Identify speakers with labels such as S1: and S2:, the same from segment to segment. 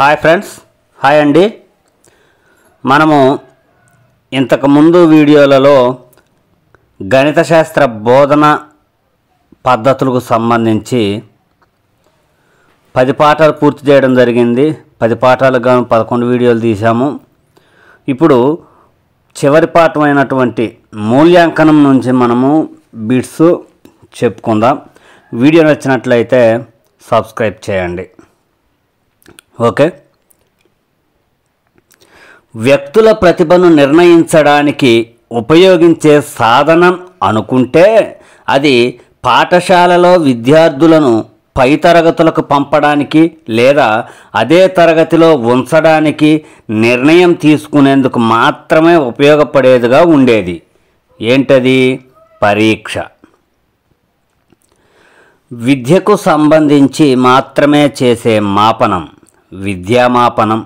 S1: Hi friends, hi అండి. మనము ఇంతకు ముందు వీడియోలలో గణిత శాస్త్ర బోధన పద్ధతులకు సంబంధించి 10 పాఠాలు పూర్తి చేయడం జరిగింది. 10 పాఠాలుగా 11 వీడియోలు తీసాము. ఇప్పుడు చివరి పాఠం అయినటువంటి మూల్యాంకనం నుంచి మనము బిట్స్ చెప్పుకుందాం. వీడియో నచ్చినట్లయితే సబ్స్క్రైబ్ చేయండి. ఓకే. వ్యక్తుల ప్రతిభను నిర్ణయించడానికి ఉపయోగించే సాధనం అనుకుంటే అది పాఠశాలలో విద్యార్థులను పై తరగతులకు పంపడానికి లేదా అదే తరగతిలో ఉంచడానికి నిర్ణయం తీసుకునేందుకు మాత్రమే ఉపయోగపడేదిగా ఉండేది. ఏంటది? పరీక్ష. విద్యకు సంబంధించి మాత్రమే చేసే మాపనం విద్యామాపనం.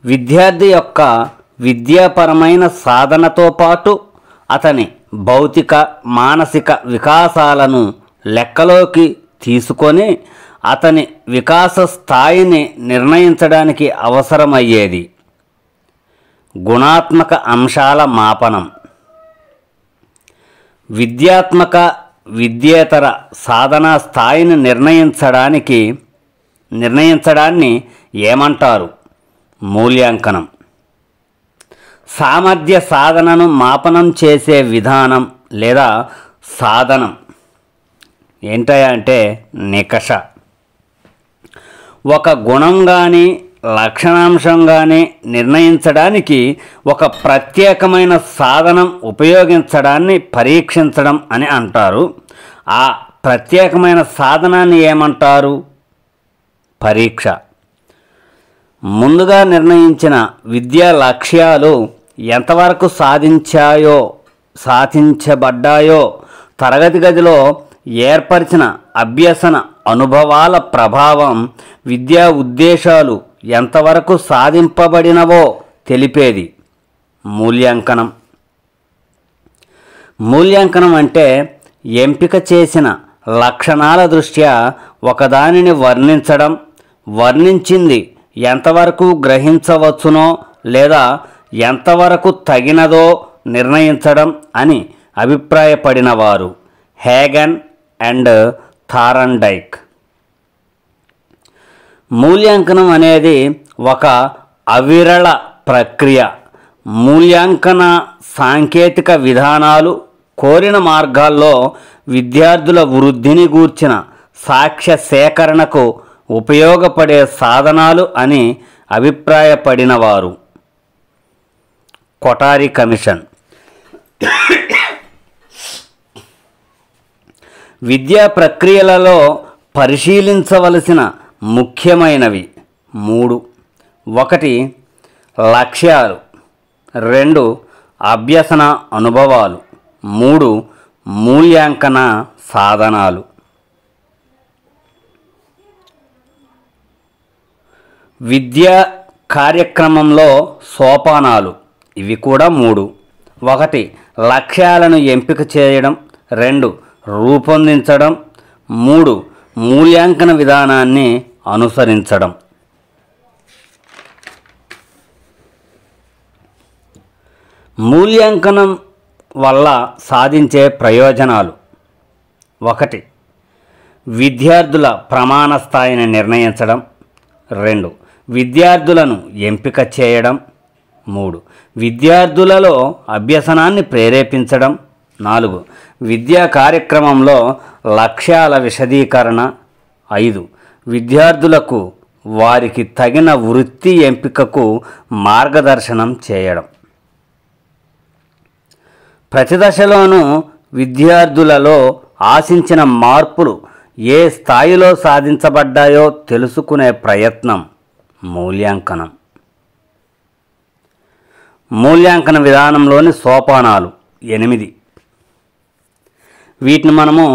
S1: విద్యార్థి యొక్క విద్యాపరమైన సాధనతో పాటు అతని భౌతిక మానసిక వికాసాలను లెక్కలోకి తీసుకొని అతని వికాస స్థాయిని నిర్ణయించడానికి అవసరమయ్యేది గుణాత్మక అంశాల మాపనం. విద్యాత్మక విద్యేతర సాధనా స్థాయిని నిర్ణయించడాన్ని ఏమంటారు? మూల్యాంకనం. సామర్థ్య సాధనను మాపనం చేసే విధానం లేదా సాధనం ఏంటయ్యా అంటే నికష. ఒక గుణం కానీ లక్షణాంశం కానీ నిర్ణయించడానికి ఒక ప్రత్యేకమైన సాధనం ఉపయోగించడాన్ని పరీక్షించడం అని అంటారు. ఆ ప్రత్యేకమైన సాధనాన్ని ఏమంటారు? పరీక్ష. ముందుగా నిర్ణయించిన విద్యా లక్ష్యాలు ఎంతవరకు సాధించబడ్డాయో తరగతి గదిలో ఏర్పరిచిన అభ్యసన అనుభవాల ప్రభావం విద్యా ఉద్దేశాలు ఎంతవరకు సాధింపబడినవో తెలిపేది మూల్యాంకనం. మూల్యాంకనం అంటే ఎంపిక చేసిన లక్షణాల దృష్ట్యా ఒకదానిని వర్ణించింది ఎంతవరకు గ్రహించవచ్చునో లేదా ఎంతవరకు తగినదో నిర్ణయించడం అని అభిప్రాయపడినవారు హేగన్ అండ్ థారండైక్. మూల్యాంకనం అనేది ఒక అవిరళ ప్రక్రియ. మూల్యాంకన సాంకేతిక విధానాలు కోరిన మార్గాల్లో విద్యార్థుల వృద్ధిని గూర్చిన సాక్ష్య సేకరణకు ఉపయోగపడే సాధనాలు అని అభిప్రాయపడినవారు కొఠారి కమిషన్. విద్యా ప్రక్రియలలో పరిశీలించవలసిన ముఖ్యమైనవి 3. 1 లక్ష్యాలు, 2 అభ్యసన అనుభవాలు, 3 మూల్యాంకన సాధనాలు. విద్యా కార్యక్రమంలో సోపానాలు ఇవి కూడా 3. 1 లక్ష్యాలను ఎంపిక చేయడం, 2 రూపొందించడం, 3 మూల్యాంకన విధానాన్ని అనుసరించడం. మూల్యాంకనం వల్ల సాధించే ప్రయోజనాలు: 1 విద్యార్థుల ప్రమాణ స్థాయిని నిర్ణయించడం, 2 విద్యార్థులను ఎంపిక చేయడం, 3 విద్యార్థులలో అభ్యసనాన్ని ప్రేరేపించడం, 4 విద్యా కార్యక్రమంలో లక్ష్యాల విశదీకరణ, 5 విద్యార్థులకు వారికి తగిన వృత్తి ఎంపికకు మార్గదర్శనం చేయడం. ప్రతి దశలోనూ విద్యార్థులలో ఆశించిన మార్పులు ఏ స్థాయిలో సాధించబడ్డాయో తెలుసుకునే ప్రయత్నం మూల్యాంకనం. మూల్యాంకన విధానంలోని సోపానాలు 8. వీటిని మనము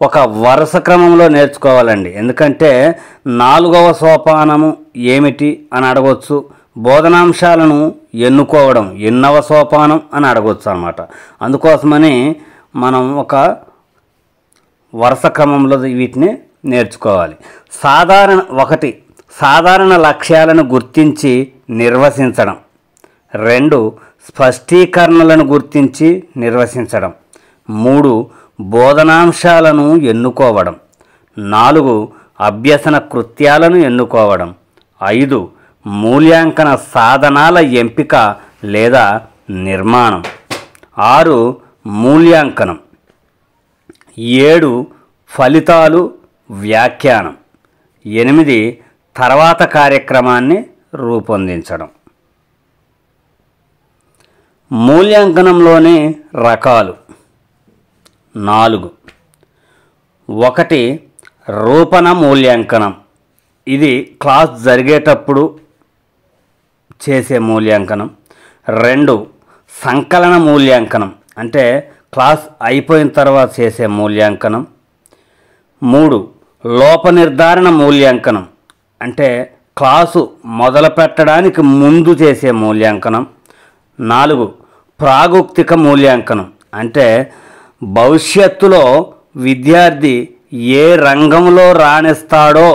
S1: ఒక వరుస క్రమంలో నేర్చుకోవాలండి. ఎందుకంటే 4వ సోపానము ఏమిటి అని అడగవచ్చు, బోధనాంశాలను ఎన్నుకోవడం ఎన్నవ సోపానం అని అడగవచ్చు అన్నమాట. అందుకోసమని మనం ఒక వరుస క్రమంలో వీటిని నేర్చుకోవాలి. సాధారణ లక్ష్యాలను గుర్తించి నిర్వచించడం. 2 స్పష్టీకరణలను గుర్తించి నిర్వచించడం. 3 బోధనాంశాలను ఎన్నుకోవడం. 4 అభ్యసన కృత్యాలను ఎన్నుకోవడం. 5 మూల్యాంకన సాధనాల ఎంపిక లేదా నిర్మాణం. 6 మూల్యాంకనం. 7 ఫలితాలు వ్యాఖ్యానం. 8 తర్వాత కార్యక్రమాన్ని రూపొందించడం. మూల్యాంకనంలోని రకాలు 4. 1 రూపణ మూల్యాంకనం. ఇది క్లాస్ జరిగేటప్పుడు చేసే మూల్యాంకనం. 2 సంకలన మూల్యాంకనం, అంటే క్లాస్ అయిపోయిన తర్వాత చేసే మూల్యాంకనం. 3 లోప నిర్ధారణ మూల్యాంకనం, అంటే క్లాసు మొదలు పెట్టడానికి ముందు చేసే మూల్యాంకనం. 4 ప్రాగుక్తిక మూల్యాంకనం, అంటే భవిష్యత్తులో విద్యార్థి ఏ రంగంలో రాణిస్తాడో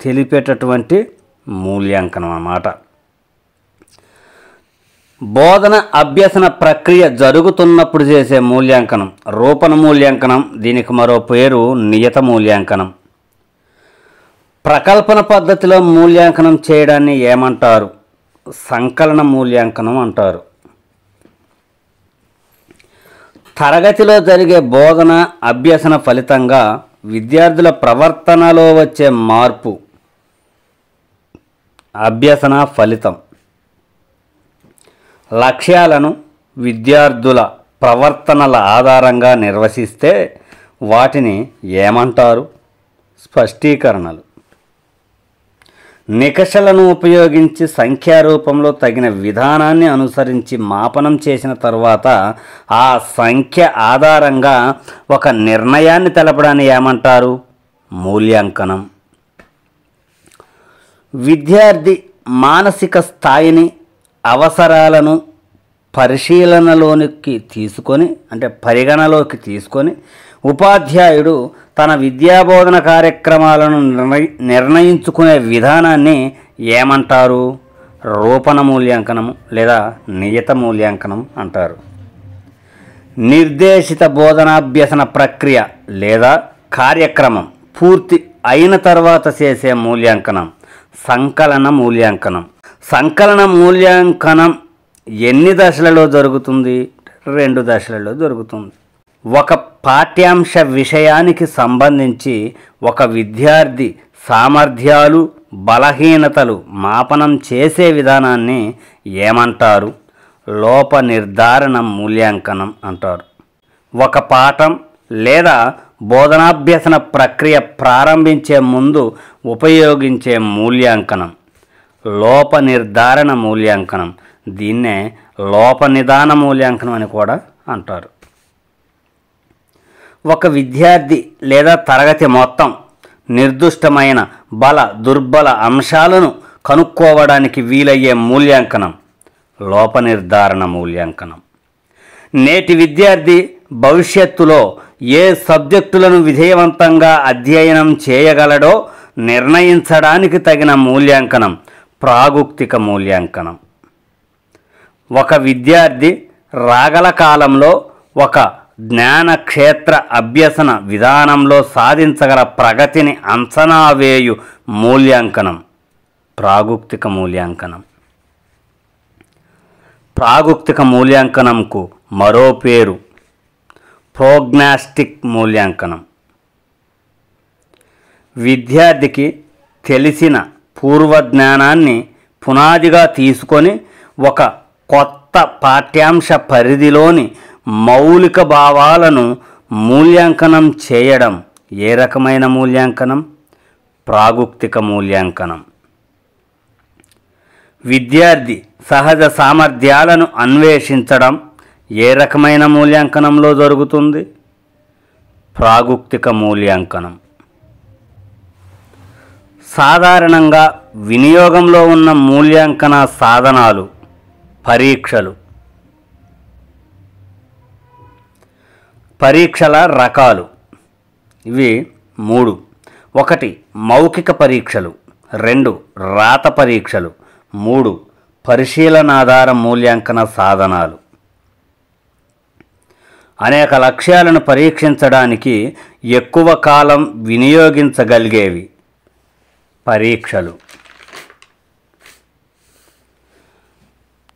S1: తెలిపేటటువంటి మూల్యాంకనం అన్నమాట. బోధన అభ్యసన ప్రక్రియ జరుగుతున్నప్పుడు చేసే మూల్యాంకనం రూపణ మూల్యాంకనం. దీనికి మరో పేరు నియత మూల్యాంకనం. ప్రకల్పన పద్ధతిలో మూల్యాంకనం చేయడాన్ని ఏమంటారు? సంకలన మూల్యాంకనం అంటారు. తరగతిలో జరిగే బోధన అభ్యసన ఫలితంగా విద్యార్థుల ప్రవర్తనలో వచ్చే మార్పు అభ్యసన ఫలితం. లక్ష్యాలను విద్యార్థుల ప్రవర్తనల ఆధారంగా నిర్వచిస్తే వాటిని ఏమంటారు? స్పష్టీకరణలు. నికషలను ఉపయోగించి సంఖ్యారూపంలో తగిన విధానాన్ని అనుసరించి మాపనం చేసిన తర్వాత ఆ సంఖ్య ఆధారంగా ఒక నిర్ణయాన్ని తెలపడాన్ని ఏమంటారు? మూల్యాంకనం. విద్యార్థి మానసిక స్థాయిని, అవసరాలను పరిగణలోకి తీసుకొని ఉపాధ్యాయుడు తన విద్యాబోధన కార్యక్రమాలను నిర్ణయించుకునే విధానాన్ని ఏమంటారు? రూపణ మూల్యాంకనము లేదా నియత మూల్యాంకనం అంటారు. నిర్దేశిత బోధనాభ్యసన ప్రక్రియ లేదా కార్యక్రమం పూర్తి అయిన తర్వాత చేసే మూల్యాంకనం సంకలన మూల్యాంకనం. సంకలన మూల్యాంకనం ఎన్ని దశలలో జరుగుతుంది? 2 దశలలో జరుగుతుంది. ఒక పాఠ్యాంశ విషయానికి సంబంధించి ఒక విద్యార్థి సామర్థ్యాలు, బలహీనతలు మాపనం చేసే విధానాన్ని ఏమంటారు? లోప నిర్ధారణ మూల్యాంకనం అంటారు. ఒక పాఠం లేదా బోధనాభ్యసన ప్రక్రియ ప్రారంభించే ముందు ఉపయోగించే మూల్యాంకనం లోప నిర్ధారణ మూల్యాంకనం. దీన్నే లోప నిదాన మూల్యాంకనం అని కూడా అంటారు. ఒక విద్యార్థి లేదా తరగతి మొత్తం నిర్దిష్టమైన బల దుర్బల అంశాలను కనుక్కోవడానికి వీలయ్యే మూల్యాంకనం లోప నిర్ధారణ మూల్యాంకనం. నేటి విద్యార్థి భవిష్యత్తులో ఏ సబ్జెక్టులను విజయవంతంగా అధ్యయనం చేయగలడో నిర్ణయించడానికి తగిన మూల్యాంకనం ప్రాగుక్తిక మూల్యాంకనం. ఒక విద్యార్థి రాగల కాలంలో ఒక జ్ఞానక్షేత్ర అభ్యసన విధానంలో సాధించగల ప్రగతిని అంచనా వేయు మూల్యాంకనం ప్రాగుక్తిక మూల్యాంకనం. ప్రాగుక్తిక మూల్యాంకనంకు మరో పేరు ప్రోగ్నాస్టిక్ మూల్యాంకనం. విద్యార్థికి తెలిసిన పూర్వజ్ఞానాన్ని పునాదిగా తీసుకొని ఒక కొత్త పాఠ్యాంశ పరిధిలోని మౌలిక భావాలను మూల్యాంకనం చేయడం ఏ రకమైన మూల్యాంకనం? ప్రాగుక్తిక మూల్యాంకనం. విద్యార్థి సహజ సామర్థ్యాలను అన్వేషించడం ఏ రకమైన మూల్యాంకనంలో జరుగుతుంది? ప్రాగుక్తిక మూల్యాంకనం. సాధారణంగా వినియోగంలో ఉన్న మూల్యాంకన సాధనాలు పరీక్షల రకాలు ఇవి 3. 1 మౌఖిక పరీక్షలు, 2 రాత పరీక్షలు, 3 పరిశీలనాధార మూల్యాంకన సాధనాలు. అనేక లక్ష్యాలను పరీక్షించడానికి ఎక్కువ కాలం వినియోగించగలిగేవి పరీక్షలు.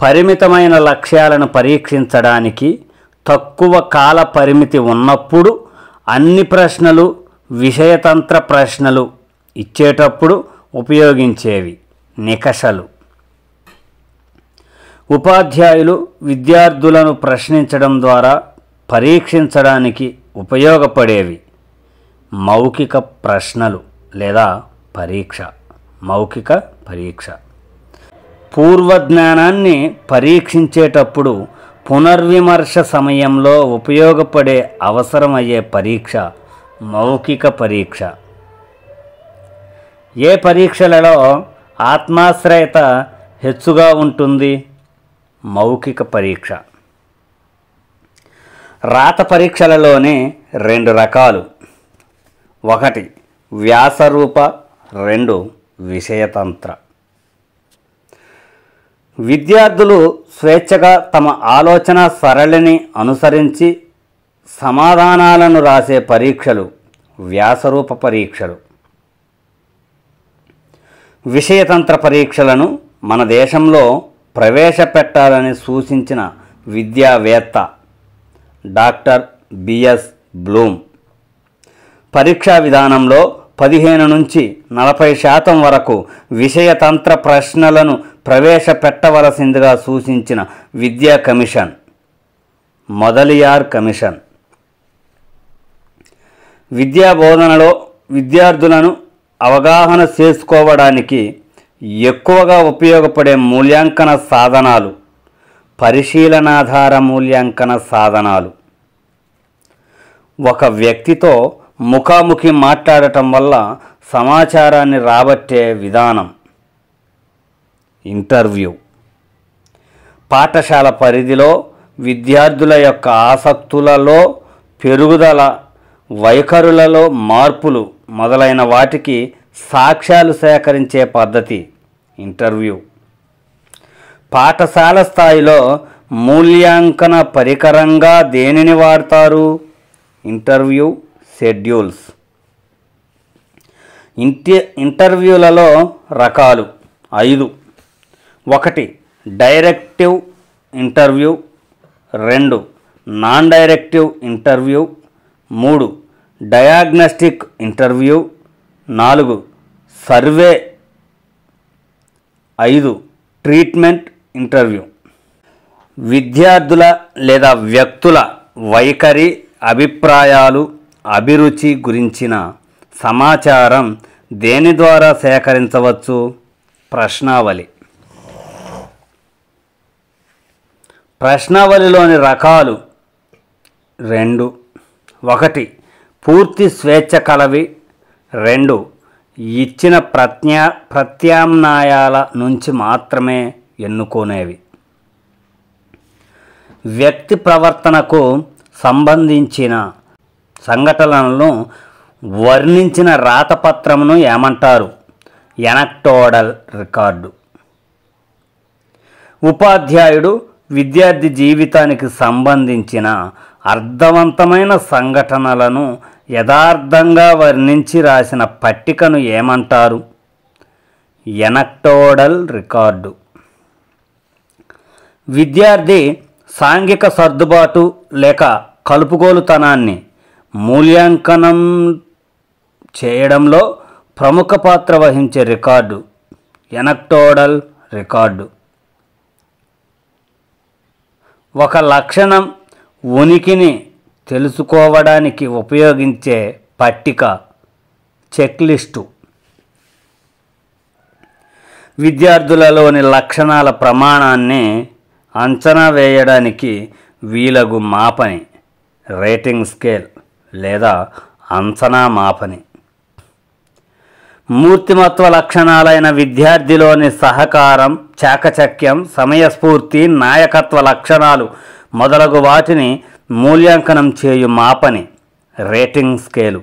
S1: పరిమితమైన లక్ష్యాలను పరీక్షించడానికి తక్కువ కాల పరిమితి ఉన్నప్పుడు అన్ని ప్రశ్నలు విషయతంత్ర ప్రశ్నలు ఇచ్చేటప్పుడు ఉపయోగించేవి నికషలు. ఉపాధ్యాయులు విద్యార్థులను ప్రశ్నించడం ద్వారా పరీక్షించడానికి ఉపయోగపడేవి మౌఖిక ప్రశ్నలు లేదా పరీక్ష. మౌఖిక పరీక్ష. పూర్వజ్ఞానాన్ని పరీక్షించేటప్పుడు పునర్విమర్శ సమయంలో ఉపయోగపడే అవసరమయ్యే పరీక్ష మౌఖిక పరీక్ష. ఏ పరీక్షలలో ఆత్మాశ్రయత హెచ్చుగా ఉంటుంది? మౌఖిక పరీక్ష. రాత పరీక్షలలోనే 2 రకాలు. 1 వ్యాసరూప, 2 విషయతంత్ర. విద్యార్థులు స్వేచ్ఛగా తమ ఆలోచన సరళిని అనుసరించి సమాధానాలను రాసే పరీక్షలు వ్యాసరూప పరీక్షలు. విషయతంత్ర పరీక్షలను మన దేశంలో ప్రవేశపెట్టాలని సూచించిన విద్యావేత్త డాక్టర్ బిఎస్ బ్లూమ్. పరీక్షా విధానంలో 15 నుంచి 40% వరకు విషయతంత్ర ప్రశ్నలను ప్రవేశపెట్టవలసిందిగా సూచించిన విద్యా కమిషన్ మొదలియార్ కమిషన్. విద్యా బోధనలో విద్యార్థులను అవగాహన చేసుకోవడానికి ఎక్కువగా ఉపయోగపడే మూల్యాంకన సాధనాలు పరిశీలనాధార మూల్యాంకన సాధనాలు. ఒక వ్యక్తితో ముఖాముఖి మాట్లాడటం వల్ల సమాచారాన్ని రాబట్టే విధానం ఇంటర్వ్యూ. పాఠశాల పరిధిలో విద్యార్థుల యొక్క ఆసక్తులలో పెరుగుదల, వైఖరులలో మార్పులు మొదలైన వాటికి సాక్ష్యాలు సేకరించే పద్ధతి ఇంటర్వ్యూ. పాఠశాల స్థాయిలో మూల్యాంకన పరికరంగా దేనిని వాడతారు? Interview schedules. ఇంటర్వ్యూలలో రకాలు 5. 1 directive interview, 2 non directive interview, 3 diagnostic interview, 4 survey, 5 treatment interview. విద్యార్థుల లేదా వ్యక్తుల వైఖరి, అభిప్రాయాలు, అభిరుచి గురించిన సమాచారం దేని ద్వారా సేకరించవచ్చు? ప్రశ్నావళి. ప్రశ్నావళిలోని రకాలు 2. 1 పూర్తి స్వేచ్ఛ కలవి, 2 ఇచ్చిన ప్రత్యామ్నాయాల నుంచి మాత్రమే ఎన్నుకునేవి. వ్యక్తి ప్రవర్తనకు సంబంధించిన సంఘటనలను వర్ణించిన రాతపత్రమును ఏమంటారు? ఎనక్టోడల్ రికార్డు. ఉపాధ్యాయుడు విద్యార్థి జీవితానికి సంబంధించిన అర్థవంతమైన సంఘటనలను యథార్థంగా వర్ణించి రాసిన పట్టికను ఏమంటారు? ఎనక్టోడల్ రికార్డు. విద్యార్థి సాంఘిక సర్దుబాటు లేక కలుపుగోలుతనాన్ని మూల్యాంకనం చేయడంలో ప్రముఖ పాత్ర వహించే రికార్డు ఎనక్టోడల్ రికార్డు. ఒక లక్షణం ఉనికిని తెలుసుకోవడానికి ఉపయోగించే పట్టిక చెక్లిస్టు. విద్యార్థులలోని లక్షణాల ప్రమాణాన్ని అంచనా వేయడానికి వీలగు మాపని రేటింగ్ స్కేల్ లేదా అంచనా మాపని. మూర్తిమత్వ లక్షణాలైన విద్యార్థిలోని సహకారం, చాకచక్యం, సమయస్ఫూర్తి, నాయకత్వ లక్షణాలు మొదలగు వాటిని మూల్యాంకనం చేయు మాపని రేటింగ్ స్కేలు.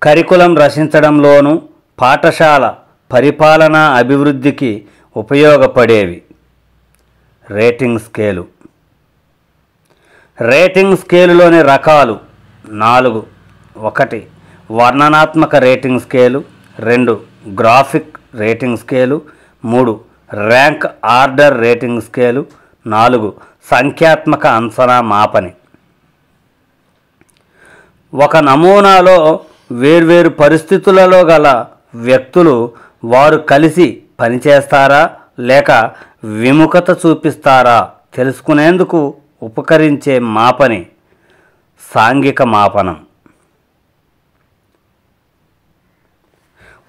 S1: కరికులం రచించడంలోనూ పాఠశాల పరిపాలనా అభివృద్ధికి ఉపయోగపడేవి. Rating scale. రేటింగ్ స్కేలులోని రకాలు 4. 1. వర్ణనాత్మక rating scale. 2. Graphic rating scale. 3. Rank order rating scale. 4. సంఖ్యాత్మక అంచనా మాపని. ఒక నమూనాలో వేర్వేరు పరిస్థితులలో గల వ్యక్తులు వారు కలిసి పనిచేస్తారా లేక విముఖత చూపిస్తారా తెలుసుకునేందుకు ఉపకరించే మాపని సాంఘిక మాపనం.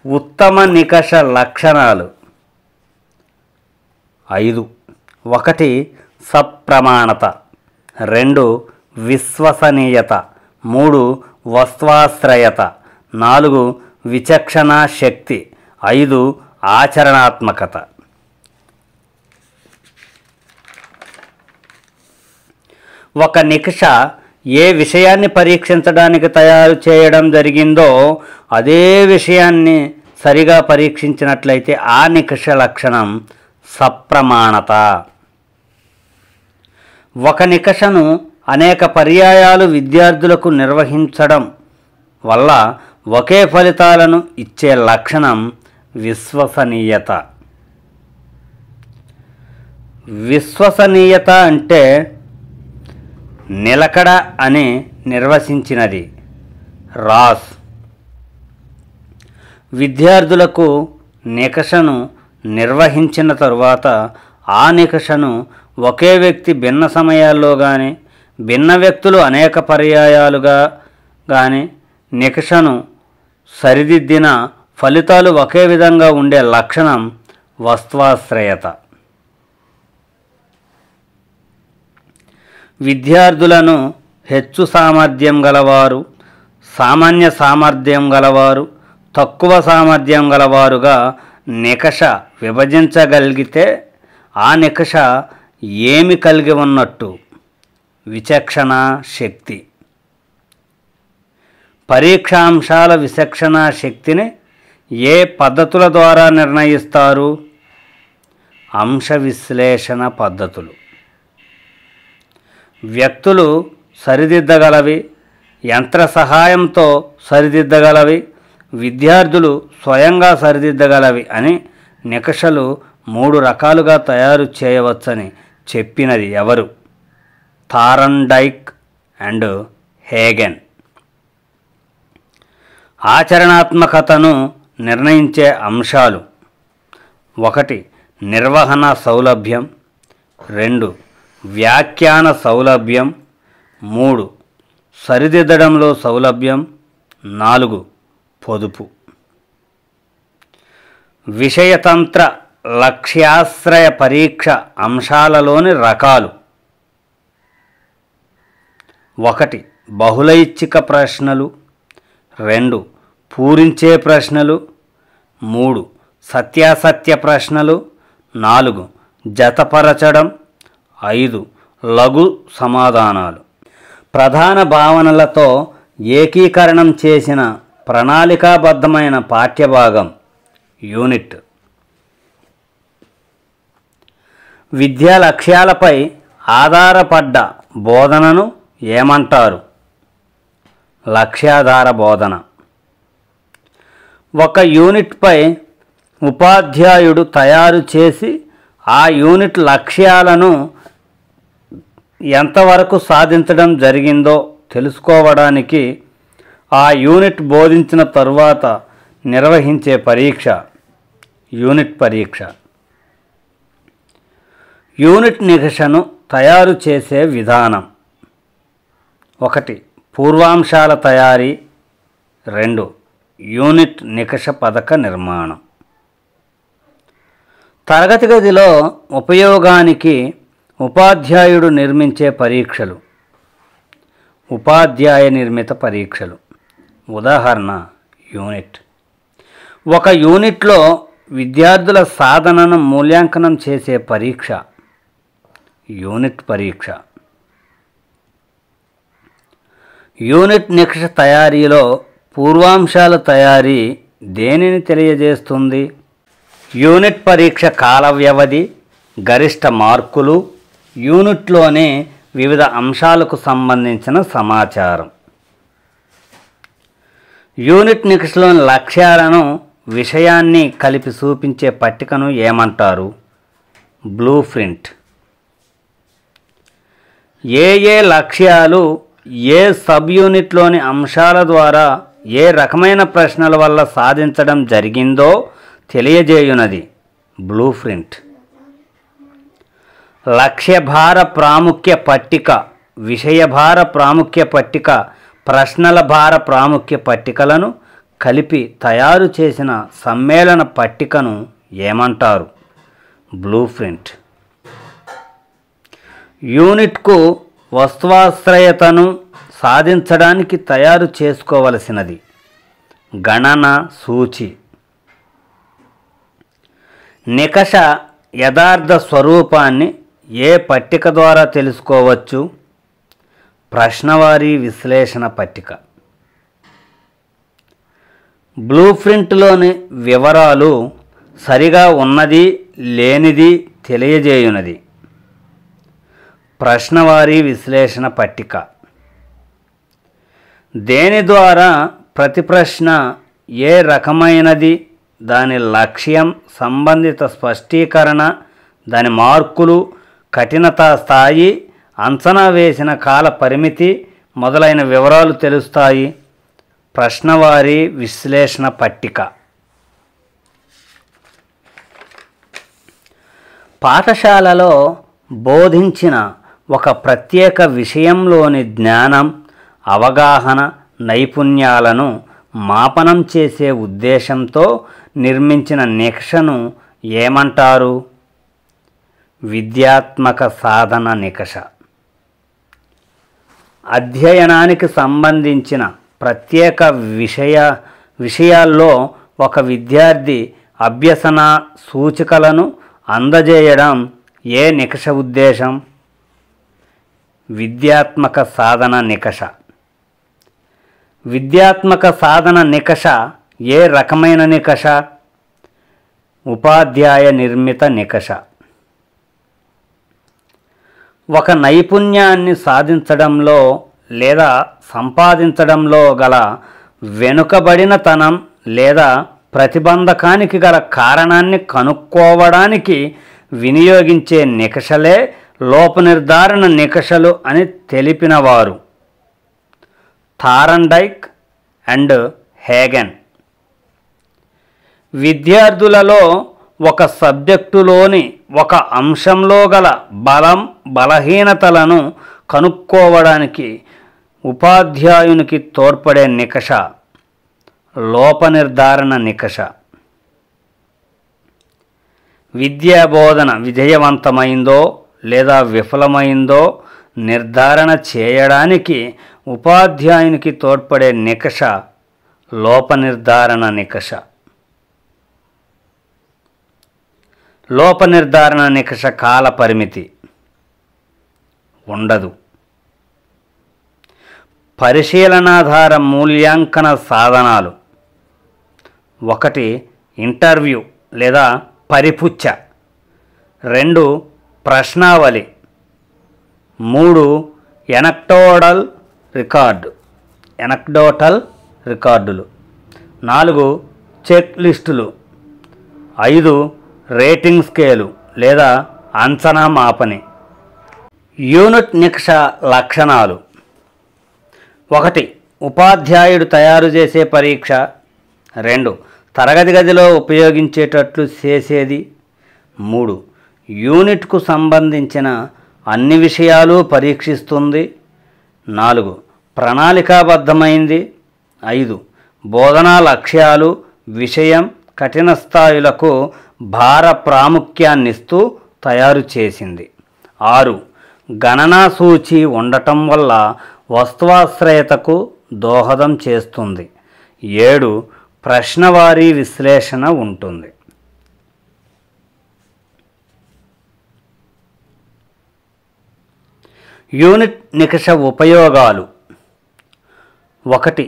S1: ఉత్తమ నికష లక్షణాలు 5. 1. సప్రమాణత. 2. విశ్వసనీయత. 3. వస్త్వాశ్రయత. 4. విచక్షణా శక్తి. 5. ఆచరణాత్మకత. ఒక నికష ఏ విషయాన్ని పరీక్షించడానికి తయారు చేయడం జరిగిందో అదే విషయాన్ని సరిగా పరీక్షించినట్లయితే ఆ నికష లక్షణం సప్రమాణత. ఒక నికషను అనేక పర్యాయాలు విద్యార్థులకు నిర్వహించడం వల్ల ఒకే ఫలితాలను ఇచ్చే లక్షణం విశ్వసనీయత. విశ్వసనీయత అంటే నిలకడ అని నిర్వచించినది రాస్. విద్యార్థులకు నికషను నిర్వహించిన తరువాత ఆ నికషను ఒకే వ్యక్తి భిన్న సమయాల్లో కానీ భిన్న వ్యక్తులు అనేక పర్యాయాలుగా కానీ నికషను సరిదిద్దిన ఫలితాలు ఒకే విధంగా ఉండే లక్షణం వస్త్వాశ్రయత. విద్యార్థులను హెచ్చు సామర్థ్యం గలవారు, సామాన్య సామర్థ్యం గలవారు, తక్కువ సామర్థ్యం గలవారుగా నికష విభజించగలిగితే ఆ నికష ఏమి కలిగి ఉన్నట్టు? విచక్షణ శక్తి. పరీక్షాంశాల విచక్షణ శక్తిని ఏ పద్ధతుల ద్వారా నిర్ణయిస్తారు? అంశ విశ్లేషణ పద్ధతులు. వ్యక్తులు సరిదిద్దగలవి, యంత్ర సహాయంతో సరిదిద్దగలవి, విద్యార్థులు స్వయంగా సరిదిద్దగలవి అని నికషలు 3 రకాలుగా తయారు చేయవచ్చని చెప్పినది ఎవరు? థారన్డైక్ అండ్ హేగెన్. ఆచరణాత్మకతను నిర్ణయించే అంశాలు: 1. నిర్వహణ సౌలభ్యం. 2. వ్యాఖ్యాన సౌలభ్యం. 3. సరిదిద్దడంలో సౌలభ్యం. 4. పొదుపు. విషయతంత్ర లక్ష్యాశ్రయ పరీక్ష అంశాలలోని రకాలు: 1. బహుళైచ్ఛిక ప్రశ్నలు. 2. పూరించే ప్రశ్నలు. 3. సత్యాసత్య ప్రశ్నలు. 4. జతపరచడం. 5. లఘు సమాధానాలు. ప్రధాన భావనలతో ఏకీకరణం చేసిన ప్రణాళికాబద్ధమైన పాఠ్యభాగం యూనిట్. విద్యా లక్ష్యాలపై ఆధారపడ్డ బోధనను ఏమంటారు? లక్ష్యాధార బోధన. ఒక యూనిట్పై ఉపాధ్యాయుడు తయారు చేసి ఆ యూనిట్ లక్ష్యాలను ఎంతవరకు సాధించడం జరిగిందో తెలుసుకోవడానికి ఆ యూనిట్ బోధించిన తరువాత నిర్వహించే పరీక్ష యూనిట్ పరీక్ష. యూనిట్ నికషను తయారు చేసే విధానం: 1. పూర్వాంశాల తయారీ. 2. యూనిట్ నికష పథక నిర్మాణం. తరగతి గదిలో ఉపయోగానికి ఉపాధ్యాయుడు నిర్మించే పరీక్షలు. ఉపాధ్యాయ నిర్మిత పరీక్షలు. ఉదాహరణ: యూనిట్. ఒక యూనిట్లో విద్యార్థుల సాధనను మూల్యాంకనం చేసే పరీక్ష యూనిట్ పరీక్ష. యూనిట్ నికష తయారీలో పూర్వాంశాల తయారీ దేనిని తెలియజేస్తుంది? యూనిట్ పరీక్ష కాల వ్యవధి, గరిష్ట మార్కులు, యూనిట్లోని వివిధ అంశాలకు సంబంధించిన సమాచారం. యూనిట్ నికషలోని లక్ష్యాలను, విషయాన్ని కలిపి చూపించే పట్టికను ఏమంటారు? Blue print. ఏ లక్ష్యాలు ఏ సబ్ యూనిట్లోని అంశాల ద్వారా ఏ రకమైన ప్రశ్నల వల్ల సాధించడం జరిగిందో తెలియజేయునది బ్లూ ప్రింట్. లక్ష్యభార ప్రాముఖ్య పట్టిక, విషయభార ప్రాముఖ్య పట్టిక, ప్రశ్నల భార ప్రాముఖ్య పట్టికలను కలిపి తయారు చేసిన సమ్మేళన పట్టికను ఏమంటారు? Blue print. యూనిట్కు వస్తువాశ్రయతను సాధించడానికి తయారు చేసుకోవలసినది గణన సూచి. నికష యథార్థ స్వరూపాన్ని ఏ పట్టిక ద్వారా తెలుసుకోవచ్చు? ప్రశ్నవారీ విశ్లేషణ పట్టిక. బ్లూ ప్రింట్లోని వివరాలు సరిగా ఉన్నది లేనిది తెలియజేయునది ప్రశ్నవారీ విశ్లేషణ పట్టిక. దేని ద్వారా ప్రతి ప్రశ్న ఏ రకమైనది, దాని లక్ష్యం, సంబంధిత స్పష్టీకరణ, దాని మార్కులు, కఠినతా స్థాయి, అంచనా వేసిన కాల పరిమితి మొదలైన వివరాలు తెలుస్తాయి? ప్రశ్నవారీ విశ్లేషణ పట్టిక. పాఠశాలలో బోధించిన ఒక ప్రత్యేక విషయంలోని జ్ఞానం, అవగాహన, నైపుణ్యాలను మాపనం చేసే ఉద్దేశంతో నిర్మించిన నికషను ఏమంటారు? విద్యాత్మక సాధన నికష. అధ్యయనానికి సంబంధించిన ప్రత్యేక విషయాల్లో ఒక విద్యార్థి అభ్యసన సూచికలను అందజేయడం ఏ నికష ఉద్దేశం? విద్యాత్మక సాధన నికష. విద్యాత్మక సాధన నికష ఏ రకమైన నికష? ఉపాధ్యాయ నిర్మిత నికష. ఒక నైపుణ్యాన్ని సాధించడంలో లేదా సంపాదించడంలో గల వెనుకబడినతనం లేదా ప్రతిబంధకానికి గల కారణాన్ని కనుక్కోవడానికి వినియోగించే నికషలే లోపనిర్ధారణ నికషలు అని తెలిపినవారు థారండైక్ అండ్ హేగెన్. విద్యార్థులలో ఒక సబ్జెక్టులోని ఒక అంశంలో గల బలం, బలహీనతలను కనుక్కోవడానికి ఉపాధ్యాయునికి తోడ్పడే నికష లోపనిర్ధారణ నికష. విద్యాబోధన విజయవంతమైందో లేదా విఫలమైందో నిర్ధారణ చేయడానికి ఉపాధ్యాయునికి తోడ్పడే నికష లోపనిర్ధారణ నికష. లోపనిర్ధారణ నికష కాల పరిమితి ఉండదు. పరిశీలనాధార మూల్యాంకన సాధనాలు: 1 ఇంటర్వ్యూ లేదా పరిపుచ్చ, 2 ప్రశ్నావళి, 3 ఎనక్డోటల్ రికార్డులు, 4 చెక్ లిస్టులు, 5 రేటింగ్ స్కేలు లేదా అంచనా మాపని. యూనిట్ నికష లక్షణాలు: 1 ఉపాధ్యాయుడు తయారు చేసే పరీక్ష, 2 తరగతి గదిలో ఉపయోగించేటట్లు చేసేది, 3 యూనిట్కు సంబంధించిన అన్ని విషయాలు పరీక్షిస్తుంది, 4 ప్రణాళికాబద్ధమైంది, 5 బోధనా లక్ష్యాలు, విషయం, కఠిన స్థాయిలకు భార ప్రాముఖ్యాన్నిస్తూ తయారు చేసింది, 6 గణనా సూచి ఉండటం వల్ల వస్తువాశ్రయతకు దోహదం చేస్తుంది, 7 ప్రశ్నవారీ విశ్లేషణ ఉంటుంది. యూనిట్ నికష ఉపయోగాలు: 1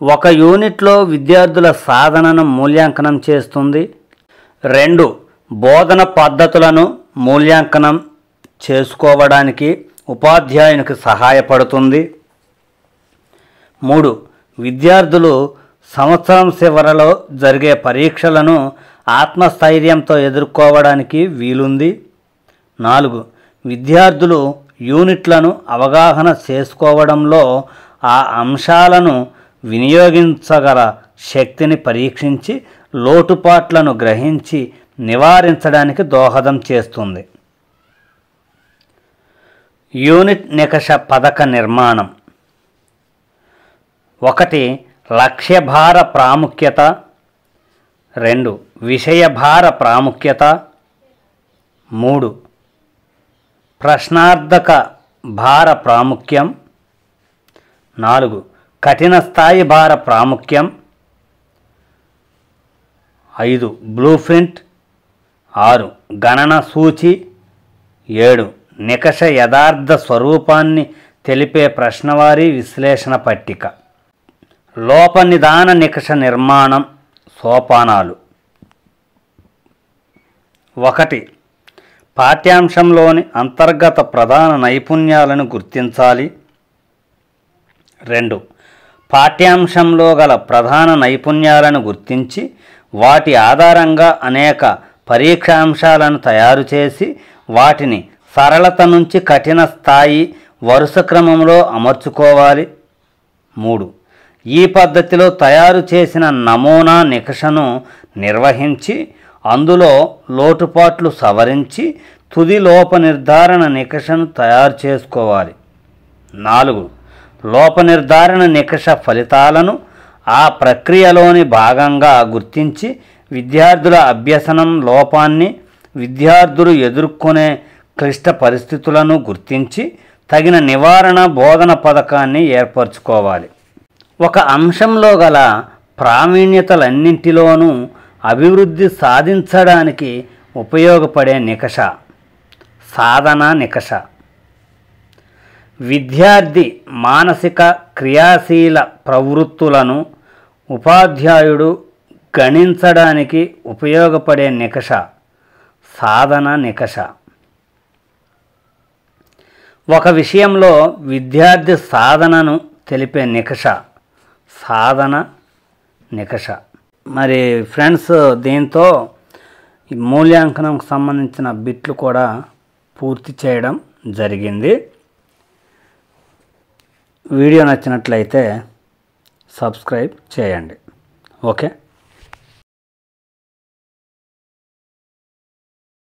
S1: ఒక యూనిట్లో విద్యార్థుల సాధనను మూల్యాంకనం చేస్తుంది. 2 బోధన పద్ధతులను మూల్యాంకనం చేసుకోవడానికి ఉపాధ్యాయునికి సహాయపడుతుంది. 3 విద్యార్థులు సంవత్సరం చివరలో జరిగే పరీక్షలను ఆత్మస్థైర్యంతో ఎదుర్కోవడానికి వీలుంది. 4 విద్యార్థులు యూనిట్లను అవగాహన చేసుకోవడంలో ఆ అంశాలను వినియోగించగల శక్తిని పరీక్షించి లోటుపాట్లను గ్రహించి నివారించడానికి దోహదం చేస్తుంది. యూనిట్ నికష పథక నిర్మాణం. 1 లక్ష్యభార ప్రాముఖ్యత. 2 విషయభార ప్రాముఖ్యత. 3 ప్రశ్నార్థక భార ప్రాముఖ్యం. 4 కఠిన స్థాయి భార ప్రాముఖ్యం. 5 బ్లూ ప్రింట్. 6 గణన సూచి. 7 నికష యథార్థ స్వరూపాన్ని తెలిపే ప్రశ్నవారీ విశ్లేషణ పట్టిక. లోపనిదాన నికష నిర్మాణం సోపానాలు. 1 పాఠ్యాంశంలోని అంతర్గత ప్రధాన నైపుణ్యాలను గుర్తించాలి. 2 పాఠ్యాంశంలో గల ప్రధాన నైపుణ్యాలను గుర్తించి వాటి ఆధారంగా అనేక పరీక్షాంశాలను తయారు చేసి వాటిని సరళత నుంచి కఠిన స్థాయి వరుస క్రమంలో అమర్చుకోవాలి. 3 ఈ పద్ధతిలో తయారు చేసిన నమూనా నికషను నిర్వహించి అందులో లోటుపాట్లు సవరించి తుది లోప నిర్ధారణ నికషను తయారు చేసుకోవాలి. 4 లోప నిర్ధారణ నికష ఫలితాలను ఆ ప్రక్రియలోని భాగంగా గుర్తించి విద్యార్థుల అభ్యసనం లోపాన్ని, విద్యార్థులు ఎదుర్కొనే క్లిష్ట పరిస్థితులను గుర్తించి తగిన నివారణ బోధన పథకాన్ని ఏర్పరచుకోవాలి. ఒక అంశంలో గల ప్రావీణ్యతలన్నింటిలోనూ అభివృద్ధి సాధించడానికి ఉపయోగపడే నికష సాధన నికష. విద్యార్థి మానసిక క్రియాశీల ప్రవృత్తులను ఉపాధ్యాయుడు గణించడానికి ఉపయోగపడే నికష సాధన నికష. ఒక విషయంలో విద్యార్థి సాధనను తెలిపే నికష సాధన నికష. మరి ఫ్రెండ్స్, దీంతో ఈ మూల్యాంకనంకు సంబంధించిన బిట్లు కూడా పూర్తి చేయడం జరిగింది. వీడియో నచ్చినట్లయితే సబ్స్క్రైబ్ చేయండి. ఓకే.